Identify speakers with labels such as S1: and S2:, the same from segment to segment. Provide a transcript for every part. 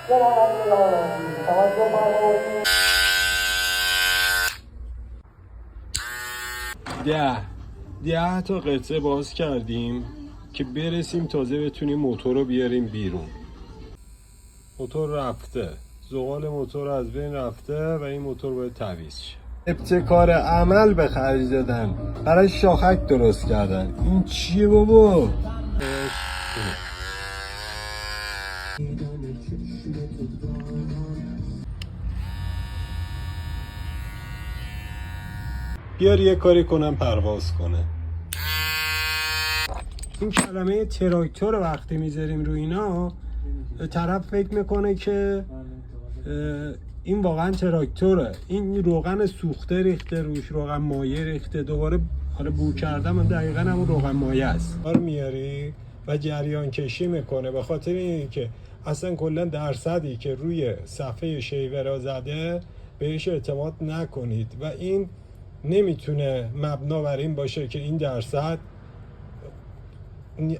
S1: ده تا قطعه باز کردیم که برسیم تازه بتونیم موتور رو بیاریم بیرون. موتور رفته، زغال موتور از بین رفته و این موتور باید تعویض شه. ابتکار عمل به خرج دادن، برای شاخک درست کردن. این چیه بابا؟ بیار یه کاری کنم پرواز کنه. این کلمه تراکتور وقتی میذاریم روی اینا، طرف فکر میکنه که این واقعا تراکتوره. این روغن سوخته ریخته روش، روغن مایع ریخته، دوباره حالا بو کردم هم دقیقا همون روغن مایع است. کار میاری و جریان کشی میکنه، به خاطر اینکه اصلا کلا درصدی که روی صفحه شیوه را زده بهش اعتماد نکنید و این نمیتونه مبنا بر این باشه که این درصد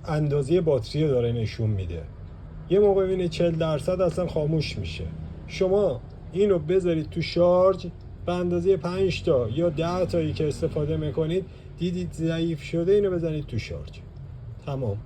S1: اندازه باتری داره نشون میده. یه موقع ببینید 40% اصلا خاموش میشه. شما اینو بذارید تو شارژ به اندازه 5 تا یا 10 تایی که استفاده میکنید، دیدید ضعیف شده، اینو بزنید تو شارژ. تمام.